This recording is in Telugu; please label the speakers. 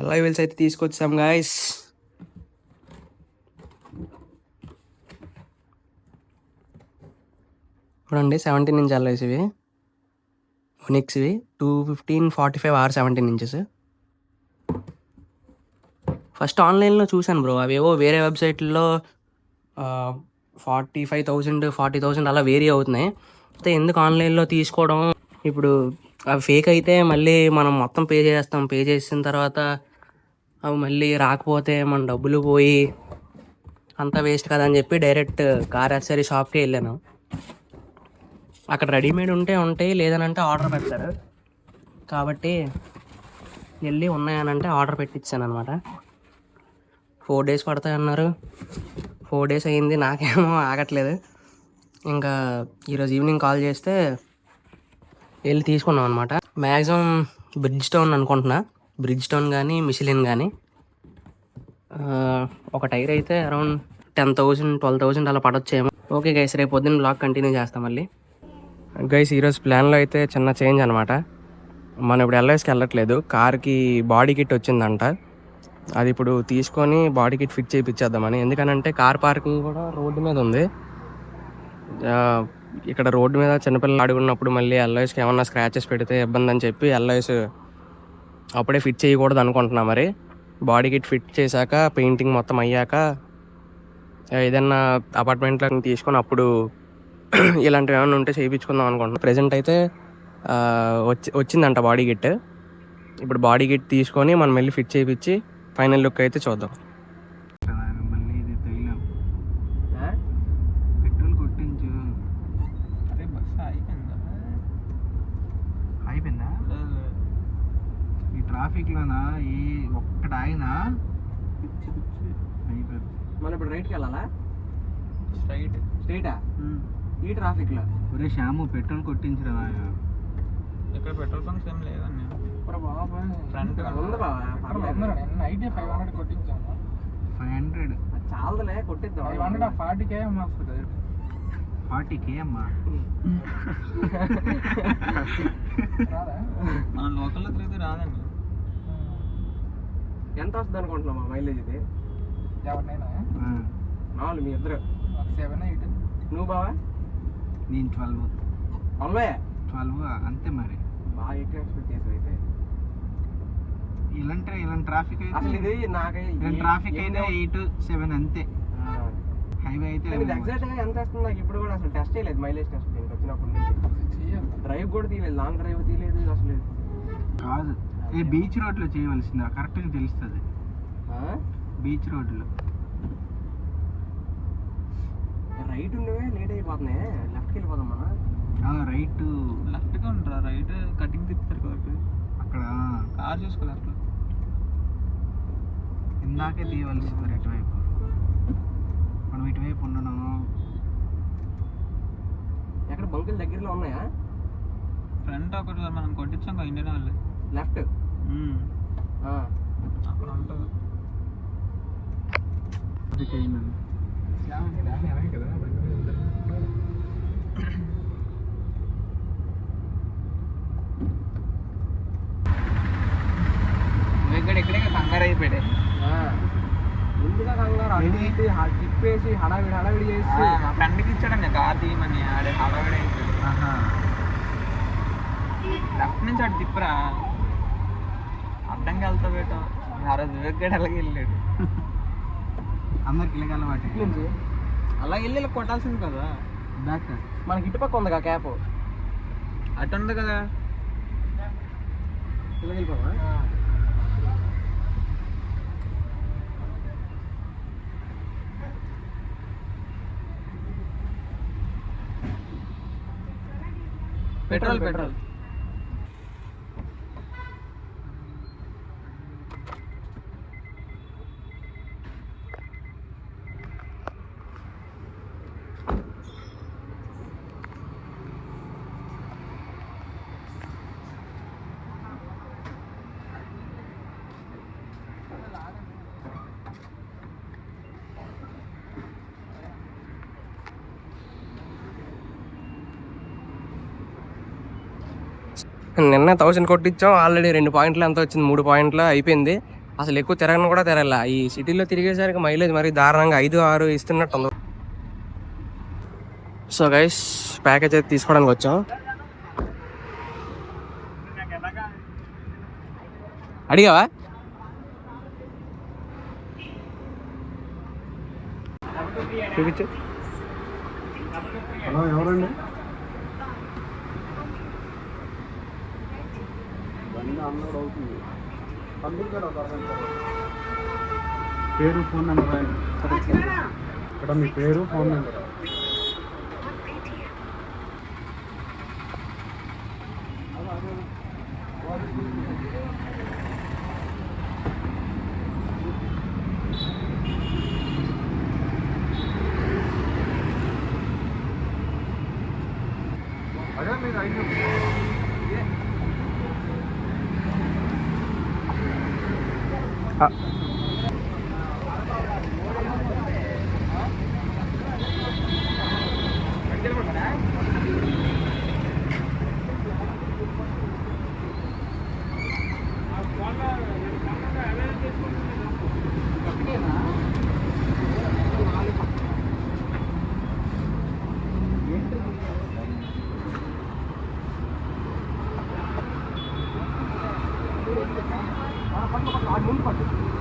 Speaker 1: ఎలా వీల్స్ అయితే తీసుకొచ్చాం గాయస్. చూడండి 17 ఇంచ్ అల్లాయ్స్ ఇవి, ఒనిక్స్ ఇవి 215/45 R17 ఇంచెస్. ఫస్ట్ ఆన్లైన్లో చూశాను బ్రో, అవేవో వేరే వెబ్సైట్లో 45,000 40,000 అలా వేరీ అవుతున్నాయి. అయితే ఎందుకు ఆన్లైన్లో తీసుకోవడం, ఇప్పుడు అవి ఫేక్ అయితే మళ్ళీ మనం మొత్తం పే చేస్తాం. పే చేసిన తర్వాత అవి మళ్ళీ రాకపోతే మన డబ్బులు పోయి అంతా వేస్ట్ కదా అని చెప్పి డైరెక్ట్ కార్ యాక్సరీ షాప్కి వెళ్ళాను. అక్కడ రెడీమేడ్ ఉంటాయి, లేదనంటే ఆర్డర్ పెడతారు. కాబట్టి వెళ్ళి ఉన్నాయనంటే ఆర్డర్ పెట్టించాను అనమాట. 4 days పడతాయి అన్నారు. 4 days అయ్యింది, నాకేమో ఆగట్లేదు. ఇంకా ఈరోజు ఈవినింగ్ కాల్ చేస్తే వెళ్ళి తీసుకున్నాం అనమాట. మ్యాక్సిమం బ్రిడ్జ్ స్టోన్ అనుకుంటున్నా, బ్రిడ్జ్ స్టోన్ కానీ మిషిలిన్ కానీ. ఒక టైర్ అయితే అరౌండ్ 10,000 12,000 అలా పడొచ్చేమో. ఓకే గైస్, రేపు పొద్దున్న బ్లాగ్ కంటిన్యూ చేస్తాం మళ్ళీ. గైస్ ఈరోజు ప్లాన్లో అయితే చిన్న చేంజ్ అనమాట. మనం ఇప్పుడు ఎల్ఐఎస్కి వెళ్ళట్లేదు, కార్కి బాడీ కిట్ వచ్చిందంట. అది ఇప్పుడు తీసుకొని బాడీ కిట్ ఫిట్ చేయించేద్దామని. ఎందుకనంటే కార్ పార్కింగ్ కూడా రోడ్డు మీద ఉంది. ఇక్కడ రోడ్డు మీద చిన్నపిల్లలు ఆడుకున్నప్పుడు మళ్ళీ ఎల్ఐఎస్కి ఏమన్నా స్క్రాచెస్ పెడితే ఇబ్బంది అని చెప్పి ఎల్ఐఎస్ అప్పుడే ఫిట్ చేయకూడదు అనుకుంటున్నా. మరి బాడీ కిట్ ఫిట్ చేశాక పెయింటింగ్ మొత్తం అయ్యాక ఏదన్నా అపార్ట్మెంట్లో తీసుకొని అప్పుడు ఇలాంటివి ఏమైనా ఉంటే చేయించుకుందాం అనుకుంటున్నాను. ప్రెజెంట్ అయితే వచ్చిందంట బాడీ కిట్. ఇప్పుడు బాడీ కిట్ తీసుకొని మనం వెళ్ళి ఫిట్ చేయించి ఫైనల్ లుక్ అయితే చూద్దాం.
Speaker 2: పెట్రోల్ కొట్టించు. అదే బస్సు అయిపోయిందా? ఈ ట్రాఫిక్లోనా ఈ ఒక్కటి ఆగినా అయిపోయింది.
Speaker 1: మనం ఇప్పుడు రైట్కి వెళ్ళాలా? స్ట్రైటా? ఈ ట్రాఫిక్లో
Speaker 2: ఒరే శ్యాము, పెట్రోల్ కొట్టించరా నాయన.
Speaker 3: ఇక్కడ పెట్రోల్ బంక్స్ ఏం లేదండి.
Speaker 1: ఫ్రంట్ ఉంది బావా,
Speaker 3: 500 కొట్టించాము.
Speaker 2: 500
Speaker 1: చాలదులే, కొట్టిద్దాం.
Speaker 3: 40K వస్తుంది.
Speaker 2: 40K అమ్మా.
Speaker 3: మన లోకల్లో తిరిగితే రాదండి.
Speaker 1: ఎంత వస్తుంది అనుకుంటున్నామా మైలేజ్ ఇది?
Speaker 3: ఎవరినైనా
Speaker 1: మామూలు మీ ఇద్దరు
Speaker 3: 7 8.
Speaker 1: నువ్వు బావా?
Speaker 2: నేను 12 అంతే. మరి
Speaker 1: బాగా ఎక్కువ ఎక్స్పెక్ట్ చేసావు అయితే.
Speaker 2: ఇలాంటి ట్రాఫిక్ అయితే
Speaker 1: అసలు ఇది నాకైతే
Speaker 2: ట్రాఫిక్ అయితే 8 7 అంతే. హైవే అయితే
Speaker 1: ఎగ్జాక్ట్ గా ఎంత వస్తుంది నాకు ఇప్పుడు కూడా అసలు టెస్ట్ చేయలేదు. మైలేజ్ టెస్ట్ దీనికి వచ్చినప్పటి నుంచి డ్రైవ్ కూడా తీయలేదు, లాంగ్ డ్రైవ్ తీయలేదు అసలు.
Speaker 2: కాదు, బీచ్ రోడ్లో చేయవలసిందా? కరెక్ట్గా తెలుస్తుంది. బీచ్ రోడ్లో
Speaker 1: రైట్ ఉండవే లేట్ అయిపోతున్నాయి, లెఫ్ట్కి వెళ్ళిపోదాం మనం.
Speaker 2: రైట్
Speaker 3: లెఫ్ట్గా ఉంటారా? రైట్ కటింగ్ తిప్పుతారు కాబట్టి
Speaker 2: అక్కడ
Speaker 3: కార్ చూసుకో లెఫ్ట్లో.
Speaker 2: ఇందాకే తీయవలసింది ఇటువైపు. మనం ఇటువైపు ఉండడం.
Speaker 1: ఎక్కడ బంకులు దగ్గరలో ఉన్నాయా?
Speaker 3: ఫ్రంట్ ఒకటి మనం కొట్టించాం కదా ఇండియన్ వాళ్ళు.
Speaker 1: లెఫ్ట్
Speaker 3: అక్కడ ఉంటుంది.
Speaker 2: ఇక్కడే కంగారు అయిపోయాయి.
Speaker 1: ముందుగా కంగారు తిప్పేసి హడావిడి చేసి
Speaker 3: మా ఫ్రెండ్కి ఇచ్చాడండి కార్ తీయమని. ఆడే హడావిడి అయిపోయాడు. లెఫ్ట్ నుంచి అటు తిప్పరా, అడ్డంగా వెళ్తా బేట. ఆ రోజు వివేక్ గడ్ అలాగే వెళ్ళాడు.
Speaker 2: అందరికి ఇలాగ అలవాటు.
Speaker 3: అలా వెళ్ళి ఇలా కొట్టాల్సింది కదా.
Speaker 2: బ్యాక్
Speaker 1: మనకి ఇటుపక్క ఉందిగా క్యాప్,
Speaker 3: అటు ఉంది కదా.
Speaker 1: ఇలా వెళ్ళిపోవా? పెట్రోల్ నిన్న 1000 కొట్టించాం. ఆల్రెడీ 2 పాయింట్లు ఎంత వచ్చింది, 3 పాయింట్లు అయిపోయింది. అసలు ఎక్కువ తిరగను కూడా తిరగల. ఈ సిటీలో తిరిగేసరికి మైలేజ్ మరి దారుణంగా 5-6 ఇస్తున్నట్టు ఉంది. సో గైస్ ప్యాకేజ్ అయితే తీసుకోవడానికి వచ్చాం. అడిగావా? చూపించు.
Speaker 2: హలో ఎవరండి? పేరు ఫోన్ నెంబర్ ఇక్కడ మీ పేరు ఫోన్ నెంబర్. అదే మీరు ఐదు ముందు పట్టు.